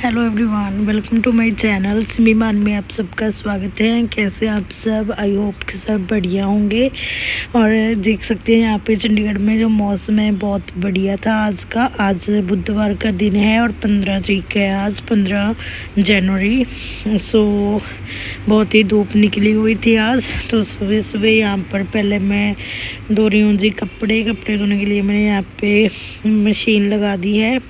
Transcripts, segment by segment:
Hello everyone, welcome to my channel Simi Maan में आप सबका स्वागत है। कैसे आप सब? आई होप कि सब बढ़िया होंगे। और देख सकते हैं यहाँ पे चंडीगढ़ में जो मौसम है बहुत बढ़िया था आज का। आज बुधवार का दिन है और 15 तारीख है, आज 15 जनवरी। सो बहुत ही धूप निकली हुई थी आज। तो सुबह सुबह यहाँ पर पहले मैं धो रही हूँ जी कपड़े धोने के लिए मैंने यहाँ पे मशीन लगा दी है।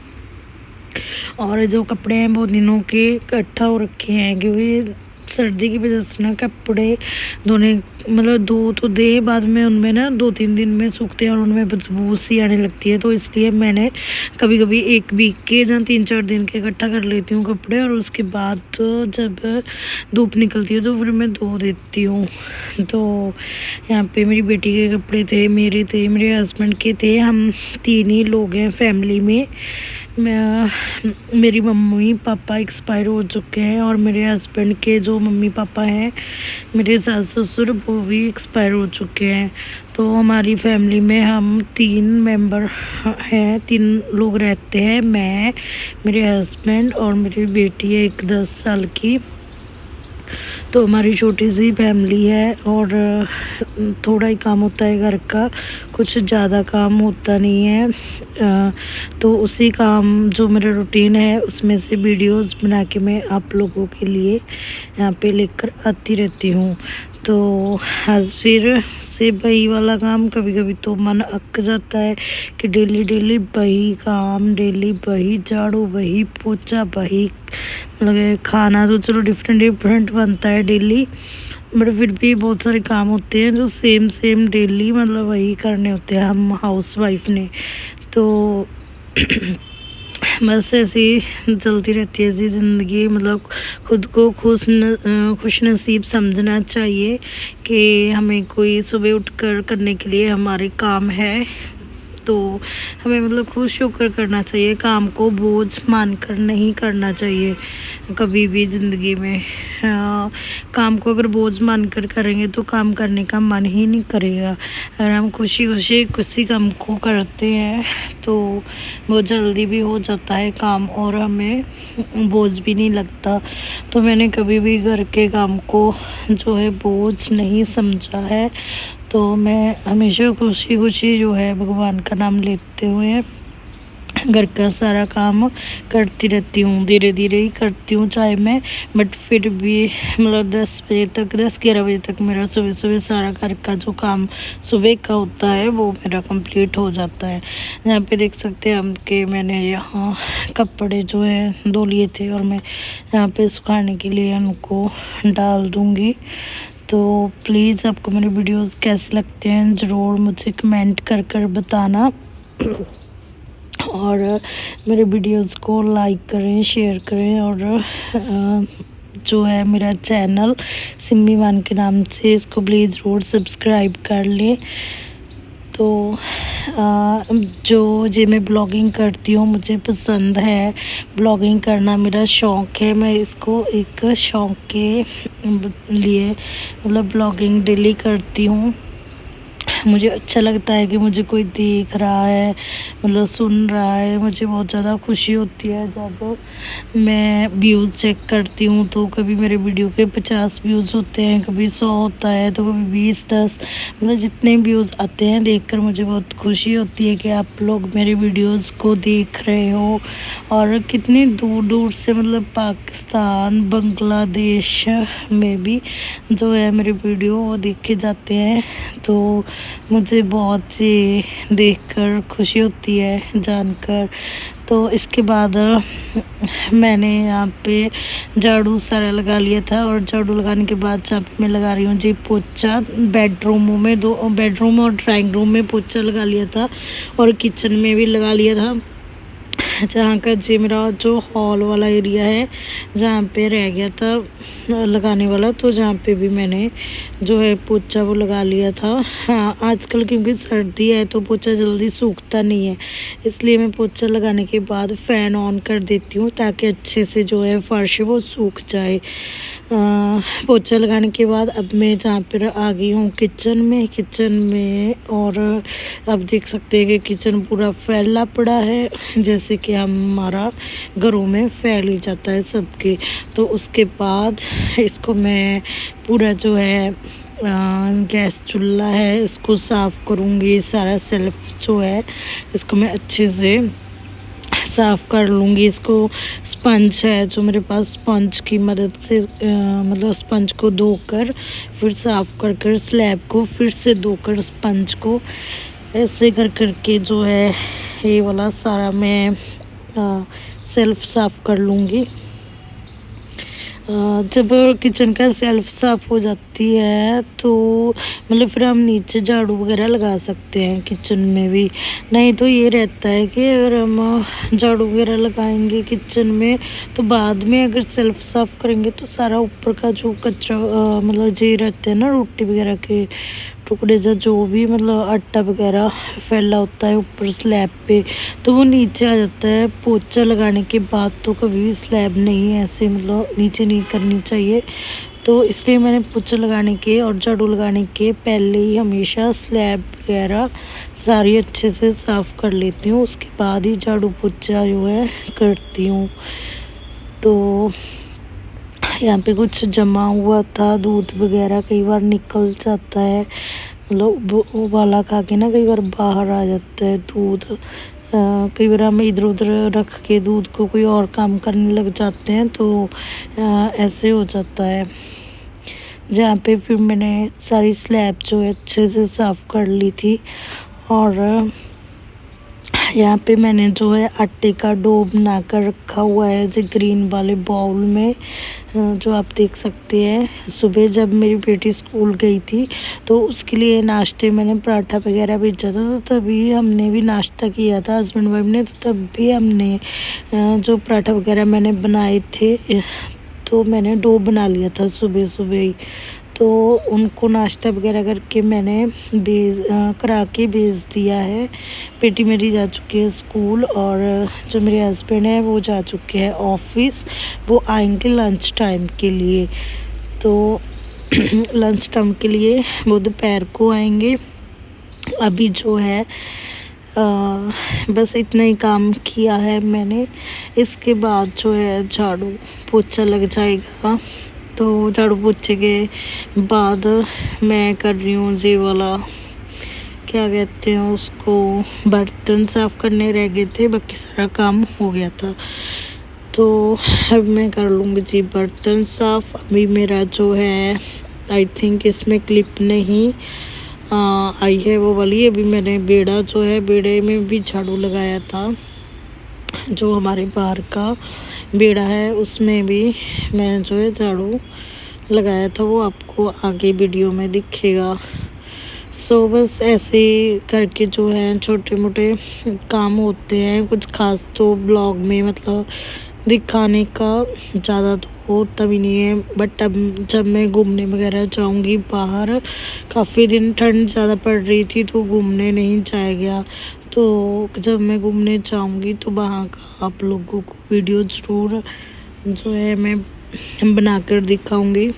और जो कपड़े हैं बहुत दिनों के इकट्ठा हो रखे हैं, क्योंकि सर्दी की वजह से ना कपड़े धोने मतलब धो तो दे, बाद में उनमें ना 2-3 दिन में सूखते हैं और उनमें बदबू सी आने लगती है। तो इसलिए मैंने कभी कभी एक वीक के या 3-4 दिन के इकट्ठा कर लेती हूँ कपड़े, और उसके बाद तो जब धूप निकलती है तो फिर मैं धो देती हूँ। तो यहाँ पे मेरी बेटी के कपड़े थे, मेरे हस्बैंड के थे। हम 3 ही लोग हैं फैमिली में। मेरी मम्मी पापा एक्सपायर हो चुके हैं, और मेरे हस्बैंड के जो मम्मी पापा हैं, मेरे सास ससुर, वो भी एक्सपायर हो चुके हैं। तो हमारी फैमिली में हम 3 मेंबर हैं, 3 लोग रहते हैं। मैं, मेरे हस्बैंड और मेरी बेटी है 10 साल की। तो हमारी छोटी सी फैमिली है और थोड़ा ही काम होता है घर का, कुछ ज़्यादा काम होता नहीं है। तो उसी काम जो मेरा रूटीन है उसमें से वीडियोस बना के मैं आप लोगों के लिए यहाँ पे लेकर आती रहती हूँ। तो आज फिर से वही वाला काम, कभी कभी तो मन अक जाता है कि डेली वही काम, डेली वही झाड़ू, वही पोछा, वही मतलब खाना तो चलो डिफरेंट बनता है डेली, बट फिर भी बहुत सारे काम होते हैं जो सेम डेली मतलब वही करने होते हैं हम हाउस वाइफ ने। तो बस ऐसे ही चलती रहती है जी ज़िंदगी। मतलब खुद को खुश नसीब समझना चाहिए कि हमें कोई सुबह उठकर करने के लिए हमारे काम है, तो हमें मतलब खुश होकर करना चाहिए। काम को बोझ मानकर नहीं करना चाहिए कभी भी ज़िंदगी में। काम को अगर बोझ मानकर करेंगे तो काम करने का मन ही नहीं करेगा। अगर हम खुशी खुशी किसी काम को करते हैं तो बहुत जल्दी भी हो जाता है काम, और हमें बोझ भी नहीं लगता। तो मैंने कभी भी घर के काम को जो है बोझ नहीं समझा है। तो मैं हमेशा खुशी खुशी जो है भगवान का नाम लेते हुए घर का सारा काम करती रहती हूँ। धीरे ही करती हूँ चाहे मैं, बट फिर भी मतलब 10-11 बजे तक मेरा सुबह सारा घर का जो काम सुबह का होता है वो मेरा कंप्लीट हो जाता है। यहाँ पे देख सकते हैं हम कि मैंने यहाँ कपड़े जो है धो लिए थे, और मैं यहाँ पे सुखाने के लिए उनको डाल दूँगी। तो प्लीज़ आपको मेरे वीडियोस कैसे लगते हैं ज़रूर मुझे कमेंट कर बताना, और मेरे वीडियोस को लाइक करें, शेयर करें, और जो है मेरा चैनल सिमी मान के नाम से, इसको प्लीज़ ज़रूर सब्सक्राइब कर लें। तो जो मैं ब्लॉगिंग करती हूँ, मुझे पसंद है ब्लॉगिंग करना, मेरा शौक़ है। मैं इसको एक शौक़ के लिए मतलब ब्लॉगिंग डेली करती हूँ। मुझे अच्छा लगता है कि मुझे कोई देख रहा है, मतलब सुन रहा है। मुझे बहुत ज़्यादा खुशी होती है जब मैं व्यूज़ चेक करती हूँ। तो कभी मेरे वीडियो के 50 व्यूज़ होते हैं, कभी 100 होता है, तो कभी 20-10, मतलब जितने व्यूज़ आते हैं देखकर मुझे बहुत खुशी होती है कि आप लोग मेरे वीडियोज़ को देख रहे हो। और कितनी दूर से मतलब पाकिस्तान, बांग्लादेश में भी जो है मेरे वीडियो वो देखे जाते हैं। तो मुझे बहुत ही देखकर खुशी होती है जानकर। तो इसके बाद मैंने यहाँ पे झाड़ू सारा लगा लिया था, और झाड़ू लगाने के बाद जहाँ पे मैं लगा रही हूँ जी पोछा। बेडरूम और ड्राइंग रूम में पोछा लगा लिया था, और किचन में भी लगा लिया था। जहाँ का जी मेरा जो हॉल वाला एरिया है जहाँ पे रह गया था लगाने वाला, तो जहाँ पे भी मैंने जो है पोछा वो लगा लिया था। हाँ, आजकल क्योंकि सर्दी है तो पोछा जल्दी सूखता नहीं है, इसलिए मैं पोछा लगाने के बाद फ़ैन ऑन कर देती हूँ ताकि अच्छे से जो है फर्श वो सूख जाए। पोछा लगाने के बाद अब मैं जहाँ पर आ गई हूँ किचन में, और अब देख सकते हैं कि किचन पूरा फैला पड़ा है। जैसे कि कि हमारा घरों में फैल ही जाता है सबके। तो उसके बाद इसको मैं पूरा जो है गैस चूल्हा है इसको साफ़ करूँगी। सारा सेल्फ जो है इसको मैं अच्छे से साफ़ कर लूँगी। इसको स्पंज है जो मेरे पास, स्पंज की मदद से मतलब स्पंज को धोकर फिर साफ़ कर कर स्लैब को फिर से धोकर स्पंज को ऐसे कर करके जो है ये वाला सारा मैं सेल्फ साफ़ कर लूँगी। जब किचन का सेल्फ साफ़ हो जाती है तो मतलब फिर हम नीचे झाड़ू वगैरह लगा सकते हैं किचन में भी। नहीं तो ये रहता है कि अगर हम झाड़ू वगैरह लगाएंगे किचन में तो बाद में अगर सेल्फ साफ़ करेंगे तो सारा ऊपर का जो कचरा मतलब जे रहते हैं ना रोटी वगैरह के टुकड़े जो भी मतलब आटा वगैरह फैला होता है ऊपर स्लैब पे तो वो नीचे आ जाता है। पोछा लगाने के बाद तो कभी भी स्लैब नहीं ऐसे मतलब नीचे नहीं करनी चाहिए। तो इसलिए मैंने पोछा लगाने के और झाड़ू लगाने के पहले ही हमेशा स्लैब वगैरह सारी अच्छे से साफ़ कर लेती हूँ, उसके बाद ही झाड़ू पोछा जो है करती हूँ। तो यहाँ पे कुछ जमा हुआ था दूध वगैरह, कई बार निकल जाता है मतलब उबाला खा के ना कई बार बाहर आ जाता है दूध। कई बार हम इधर उधर रख के दूध को कोई और काम करने लग जाते हैं तो ऐसे हो जाता है। जहाँ पे फिर मैंने सारी स्लैब जो है अच्छे से साफ़ कर ली थी और यहाँ पे मैंने जो है आटे का डो बना कर रखा हुआ है जो ग्रीन वाले बाउल में, जो आप देख सकते हैं। सुबह जब मेरी बेटी स्कूल गई थी तो उसके लिए नाश्ते मैंने पराठा वगैरह भेजा था, तो तभी हमने भी नाश्ता किया था हस्बैंड वाइफ ने। तो तब भी हमने जो पराठा वगैरह मैंने बनाए थे तो मैंने डो बना लिया था सुबह सुबह ही। तो उनको नाश्ता वगैरह करके मैंने करा के भेज दिया है। बेटी मेरी जा चुकी है स्कूल और जो मेरे हस्बैंड है वो जा चुके हैं ऑफिस। वो आएंगे लंच टाइम के लिए, तो लंच टाइम के लिए वो दोपहर को आएंगे। अभी जो है बस इतना ही काम किया है मैंने। इसके बाद जो है झाड़ू पोछा लग जाएगा। तो झाड़ू पोछे के बाद मैं कर रही हूँ ये वाला क्या कहते हैं उसको, बर्तन साफ़ करने रह गए थे, बाकी सारा काम हो गया था। तो अब मैं कर लूँगी जी बर्तन साफ़। अभी मेरा जो है आई थिंक इसमें क्लिप नहीं आई है वो वाली। अभी मैंने बेड़ा जो है बेड़े में भी झाड़ू लगाया था, जो हमारे बाहर का बेड़ा है उसमें भी मैंने जो है झाड़ू लगाया था, वो आपको आगे वीडियो में दिखेगा। सो बस ऐसे करके जो है छोटे मोटे काम होते हैं, कुछ खास तो ब्लॉग में मतलब दिखाने का ज़्यादा तो होता भी नहीं है। बट अब जब मैं घूमने वगैरह जाऊंगी बाहर, काफ़ी दिन ठंड ज़्यादा पड़ रही थी तो घूमने नहीं जाया गया। तो जब मैं घूमने जाऊंगी तो वहाँ का आप लोगों को वीडियो ज़रूर जो है मैं बनाकर दिखाऊंगी।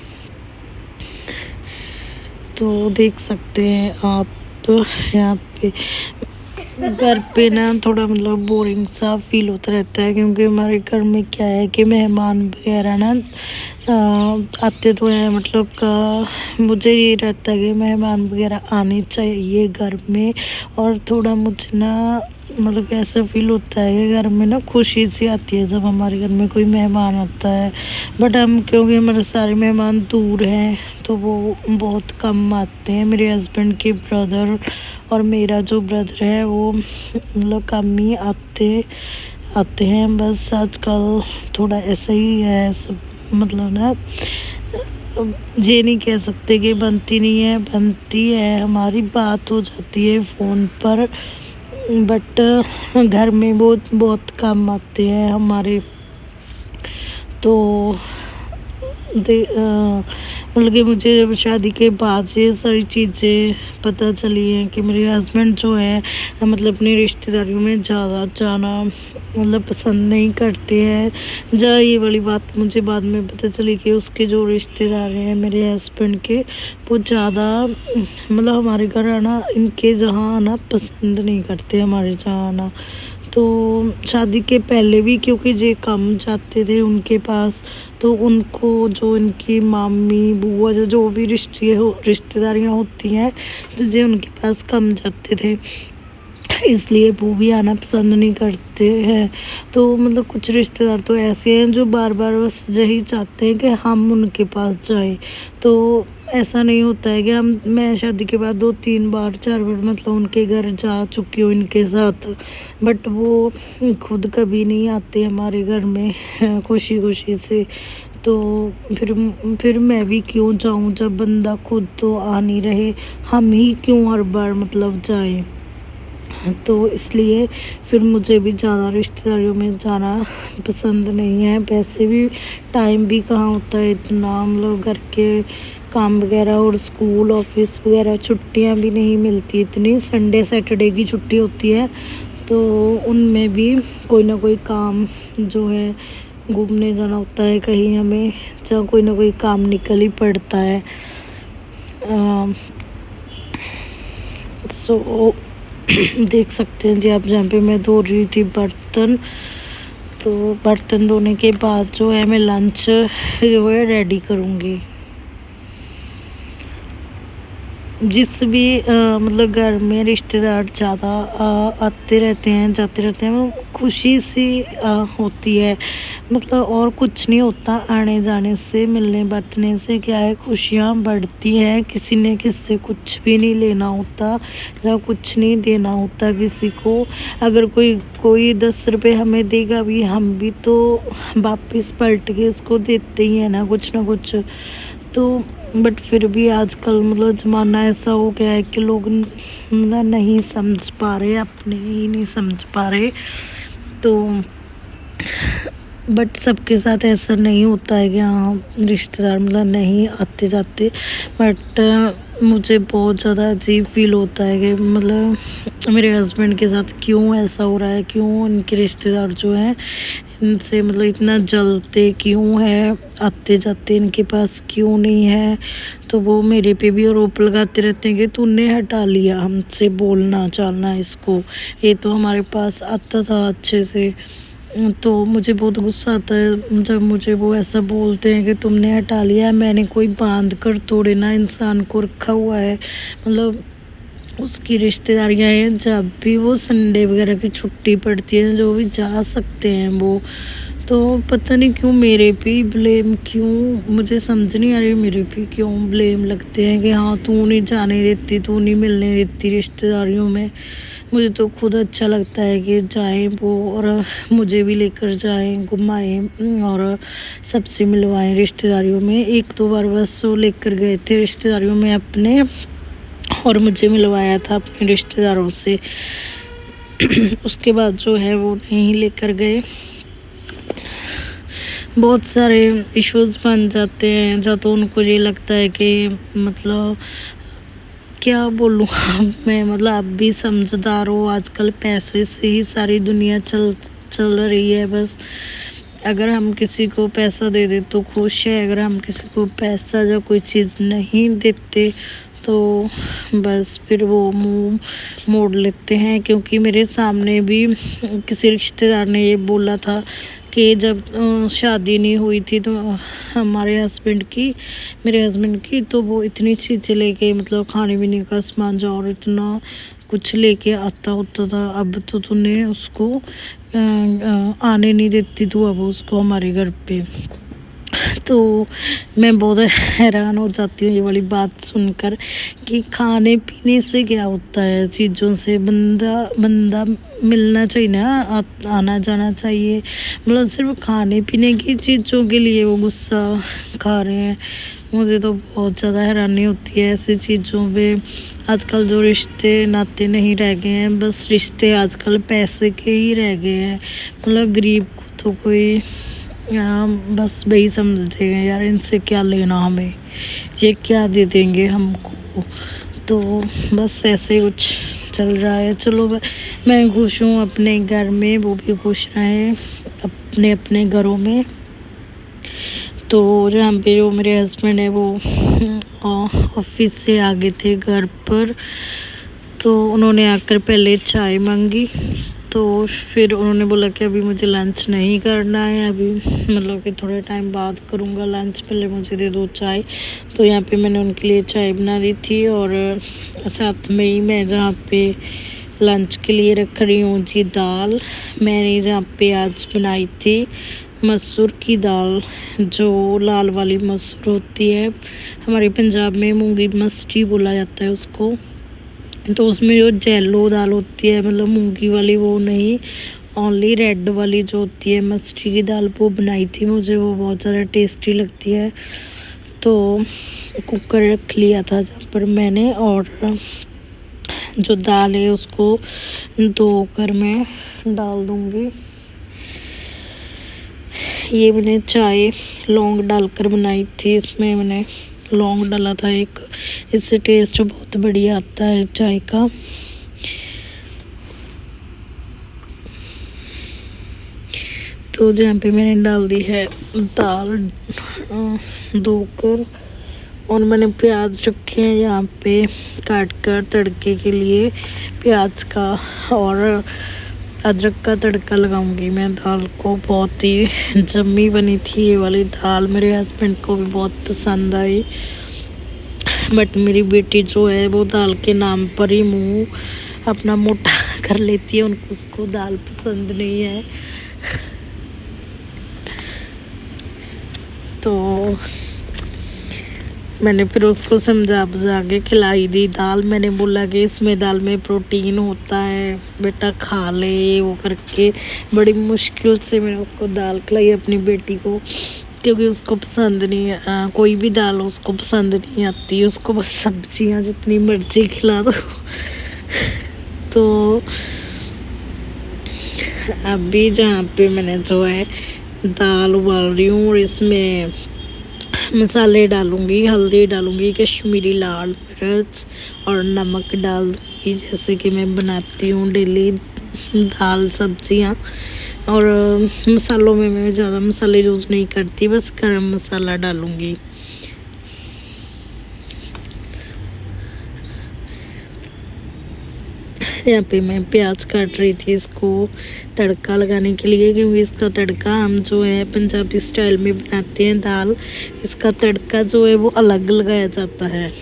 तो देख सकते हैं आप यहाँ पे घर पे ना थोड़ा मतलब बोरिंग सा फील होता रहता है, क्योंकि हमारे घर में क्या है कि मेहमान वगैरह ना आते तो हैं, मतलब का मुझे ये रहता है कि मेहमान वगैरह आने चाहिए घर में। और थोड़ा मुझे ना मतलब ऐसा फील होता है कि घर में ना खुशी सी आती है जब हमारे घर में कोई मेहमान आता है। बट हम क्योंकि हमारे सारे मेहमान दूर हैं तो वो बहुत कम आते हैं। मेरे हस्बैंड के ब्रदर और मेरा जो ब्रदर है वो मतलब कम ही आते हैं। बस आजकल थोड़ा ऐसा ही है सब, मतलब ना ये नहीं कह सकते कि बनती नहीं है, बनती है, हमारी बात हो जाती है फ़ोन पर। बट घर में बहुत कम आते हैं हमारे। तो मतलब कि मुझे जब शादी के बाद ये सारी चीज़ें पता चली हैं कि मेरे हस्बैंड जो है मतलब अपनी रिश्तेदारियों में ज़्यादा जाना मतलब पसंद नहीं करते हैं। ये वाली बात मुझे बाद में पता चली कि उसके जो रिश्तेदार हैं मेरे हस्बैंड के, वो ज़्यादा मतलब हमारे घर आना, इनके जहाँ आना पसंद नहीं करते, हमारे जहाँ आना। तो शादी के पहले भी क्योंकि जे कम जाते थे उनके पास, तो उनको जो इनकी मामी बुआ जो भी रिश्तेदारियाँ होती हैं, तो जे उनके पास कम जाते थे, इसलिए वो भी आना पसंद नहीं करते हैं। तो मतलब कुछ रिश्तेदार तो ऐसे हैं जो बार बार बस यही चाहते हैं कि हम उनके पास जाएं। तो ऐसा नहीं होता है कि मैं शादी के बाद 2-3 बार 4 बार मतलब उनके घर जा चुकी हूँ इनके साथ, बट वो खुद कभी नहीं आते हमारे घर में खुशी खुशी से। तो फिर मैं भी क्यों जाऊँ, जब बंदा खुद तो आ नहीं रहे, हम ही क्यों हर बार मतलब जाएं। तो इसलिए फिर मुझे भी ज़्यादा रिश्तेदारियों में जाना पसंद नहीं है। वैसे भी टाइम भी कहाँ होता है इतना, मतलब घर के काम वगैरह और स्कूल ऑफिस वगैरह, छुट्टियां भी नहीं मिलती इतनी। संडे सैटरडे की छुट्टी होती है, तो उनमें भी कोई ना कोई काम जो है, घूमने जाना होता है कहीं हमें, जहाँ कोई ना कोई काम निकल ही पड़ता है। सो देख सकते हैं जी आप, जहाँ पे मैं धो रही थी बर्तन। तो बर्तन धोने के बाद जो है मैं लंच जो है रेडी करूँगी। जिस भी मतलब घर में रिश्तेदार ज़्यादा आते रहते हैं जाते रहते हैं, वो खुशी सी होती है, मतलब और कुछ नहीं होता। आने जाने से, मिलने बरतने से क्या है, खुशियाँ बढ़ती हैं। किसी ने किससे कुछ भी नहीं लेना होता, या कुछ नहीं देना होता किसी को। अगर कोई 10 रुपये हमें देगा भी, हम भी तो वापस पलट के उसको देते ही हैं ना कुछ। तो बट फिर भी आजकल मतलब ज़माना ऐसा हो गया है कि लोग मतलब नहीं समझ पा रहे, अपने ही नहीं समझ पा रहे। तो बट सबके साथ ऐसा नहीं होता है कि हाँ रिश्तेदार मतलब नहीं आते जाते। बट मुझे बहुत ज़्यादा अजीब फील होता है कि मतलब मेरे हस्बैंड के साथ क्यों ऐसा हो रहा है, क्यों उनके रिश्तेदार जो हैं इनसे मतलब इतना जलते क्यों है, आते जाते इनके पास क्यों नहीं है। तो वो मेरे पे भी आरोप लगाते रहते हैं कि तूने हटा लिया हमसे बोलना चालना इसको, ये तो हमारे पास आता था अच्छे से। तो मुझे बहुत गुस्सा आता है जब मुझे वो ऐसा बोलते हैं कि तुमने हटा लिया है। मैंने कोई बांध कर थोड़े ना इंसान को रखा हुआ है, मतलब उसकी रिश्तेदारियाँ हैं, जब भी वो संडे वगैरह की छुट्टी पड़ती है जो भी जा सकते हैं वो। तो पता नहीं क्यों मेरे पे ब्लेम, क्यों मुझे समझ नहीं आ रही मेरे पे क्यों ब्लेम लगते हैं कि हाँ तू नहीं जाने देती, तू नहीं मिलने देती रिश्तेदारियों में। मुझे तो खुद अच्छा लगता है कि जाएं वो, और मुझे भी लेकर जाएं, घुमाएं और सबसे मिलवाएं रिश्तेदारियों में। 1-2 बार बस वो लेकर गए थे रिश्तेदारियों में अपने, और मुझे मिलवाया था अपने रिश्तेदारों से। उसके बाद जो है वो नहीं लेकर गए। बहुत सारे इश्यूज बन जाते हैं जब तो उनको ये लगता है कि मतलब क्या बोलूँ मैं, मतलब आप भी समझदार हो, आजकल पैसे से ही सारी दुनिया चल रही है। बस अगर हम किसी को पैसा दे दे तो खुश है, अगर हम किसी को पैसा या कोई चीज़ नहीं देते तो बस फिर वो मुंह मोड़ लेते हैं। क्योंकि मेरे सामने भी किसी रिश्तेदार ने ये बोला था कि जब शादी नहीं हुई थी तो हमारे मेरे हस्बैंड की, तो वो इतनी चीज़ें लेके मतलब खाने पीने का सामान जो और इतना कुछ लेके आता होता था, अब तो तूने उसको आने नहीं देती तू अब उसको हमारे घर पे। तो मैं बहुत हैरान हो जाती हूँ ये वाली बात सुनकर कि खाने पीने से क्या होता है, चीज़ों से बंदा मिलना चाहिए ना, आना जाना चाहिए। मतलब सिर्फ खाने पीने की चीज़ों के लिए वो गुस्सा खा रहे हैं। मुझे तो बहुत ज़्यादा हैरानी होती है ऐसी चीज़ों पे। आजकल जो रिश्ते नाते नहीं रह गए हैं, बस रिश्ते आजकल पैसे के ही रह गए हैं। मतलब गरीब को तो कोई बस वही समझते हैं यार, इनसे क्या लेना हमें, ये क्या दे देंगे हमको। तो बस ऐसे कुछ चल रहा है। चलो मैं खुश हूँ अपने घर में, वो भी खुश रहे अपने अपने घरों में। तो जहाँ पे जो मेरे हस्बैंड है वो ऑफिस से आ गए थे घर पर, तो उन्होंने आकर पहले चाय मांगी। तो फिर उन्होंने बोला कि अभी मुझे लंच नहीं करना है, अभी मतलब कि थोड़े टाइम बाद करूँगा लंच, पहले मुझे दे दो चाय। तो यहाँ पे मैंने उनके लिए चाय बना दी थी और साथ में ही मैं जहाँ पे लंच के लिए रख रही हूँ जी दाल। मैंने जहाँ पे आज बनाई थी मसूर की दाल, जो लाल वाली मसूर होती है, हमारे पंजाब में मूंगी मसरी बोला जाता है उसको। तो उसमें जो येलो दाल होती है, मतलब मूंगी वाली वो नहीं, ओनली रेड वाली जो होती है मस्टरी की दाल, वो बनाई थी। मुझे वो बहुत ज़्यादा टेस्टी लगती है। तो कुकर रख लिया था जहाँ पर मैंने, और जो दाल है उसको धोकर मैं डाल दूँगी। ये मैंने चाय लौंग डालकर बनाई थी, इसमें मैंने लौंग डाला था एक, इससे टेस्ट बहुत बढ़िया आता है चाय का। तो जहाँ पे मैंने डाल दी है दाल धोकर, और मैंने प्याज रखे हैं यहाँ पे काट कर तड़के के लिए प्याज का, और अदरक का तड़का लगाऊंगी मैं दाल को। बहुत ही जम्मी बनी थी ये वाली दाल, मेरे हस्बैंड को भी बहुत पसंद आई। बट मेरी बेटी जो है वो दाल के नाम पर ही मुंह अपना मोटा कर लेती है, उनको उसको दाल पसंद नहीं है। तो मैंने फिर उसको समझा बुझा के खिलाई दी दाल। मैंने बोला कि इसमें दाल में प्रोटीन होता है, बेटा खा ले, वो करके बड़ी मुश्किल से मैंने उसको दाल खिलाई अपनी बेटी को, क्योंकि उसको पसंद नहीं है कोई भी दाल, उसको पसंद नहीं आती, उसको बस सब्जियां जितनी मर्जी खिला दो। तो अभी जहाँ पे मैंने जो है दाल उबाल रही हूँ, और इसमें मसाले डालूँगी, हल्दी डालूँगी, कश्मीरी लाल मिर्च और नमक डाल दूँगी, जैसे कि मैं बनाती हूँ डेली दाल सब्जियाँ। और मसालों में मैं ज़्यादा मसाले यूज़ नहीं करती, बस गरम मसाला डालूँगी। यहाँ पे मैं प्याज काट रही थी इसको तड़का लगाने के लिए, क्योंकि इसका तड़का हम जो है पंजाबी स्टाइल में बनाते हैं दाल, इसका तड़का जो है वो अलग लगाया जाता है।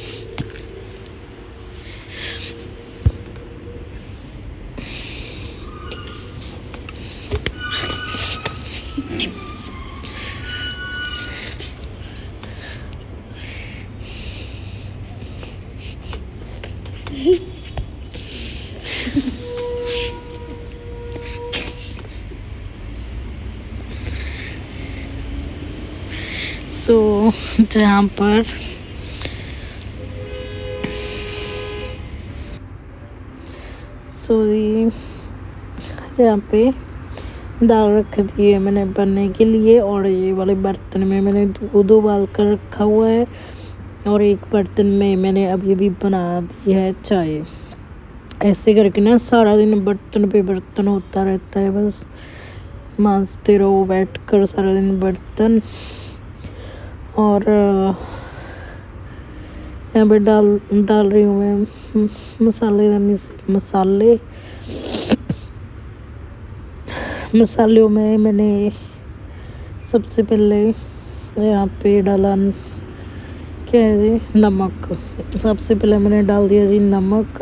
सो जहाँ पर यहाँ पे दाल रख दी है मैंने बनने के लिए, और ये वाले बर्तन में मैंने दूध उबाल कर रखा हुआ है, और एक बर्तन में मैंने अभी भी बना दी है चाय। ऐसे करके ना सारा दिन बर्तन पे बर्तन होता रहता है, बस मांजते रहो बैठ कर सारा दिन बर्तन। और यहाँ पे डाल रही हूँ मैं मसालों में मैंने सबसे पहले यहाँ पे डाला क्या है जी, नमक। सबसे पहले मैंने डाल दिया जी नमक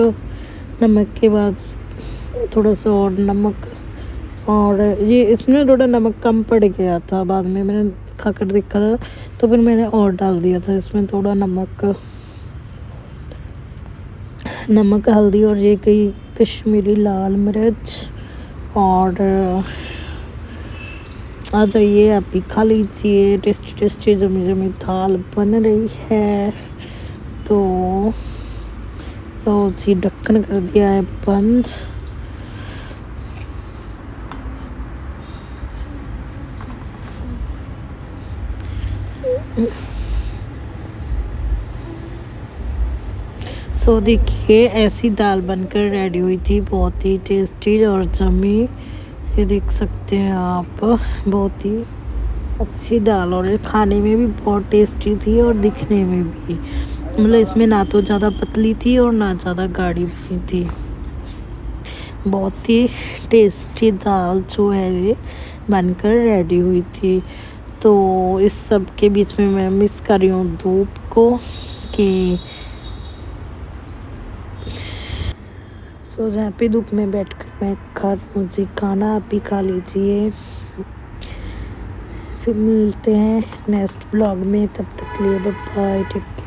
के बाद थोड़ा सा और नमक, और ये इसमें थोड़ा नमक कम पड़ गया था, बाद में मैंने खाकर देखा था तो फिर मैंने और डाल दिया था इसमें थोड़ा नमक, हल्दी, और ये कई कश्मीरी लाल मिर्च। और आ जाइए आप भी खा लीजिए, टेस्टी जमी दाल बन रही है। तो लो जी, ढक्कन कर दिया है बंद। सो देखिए ऐसी दाल बनकर रेडी हुई थी, बहुत ही टेस्टी और जमी। ये देख सकते हैं आप, बहुत ही अच्छी दाल, और खाने में भी बहुत टेस्टी थी और दिखने में भी, मतलब इसमें ना तो ज़्यादा पतली थी और ना ज़्यादा गाढ़ी भी थी। बहुत ही टेस्टी दाल जो है ये बनकर रेडी हुई थी। तो इस सब के बीच में मैं मिस कर रही हूँ धूप को कि जहाँ पे धूप में बैठकर मैं खा मुझे खाना, आप भी खा लीजिए। फिर मिलते हैं नेक्स्ट ब्लॉग में, तब तक के लिए बाय बाय, टेक केयर।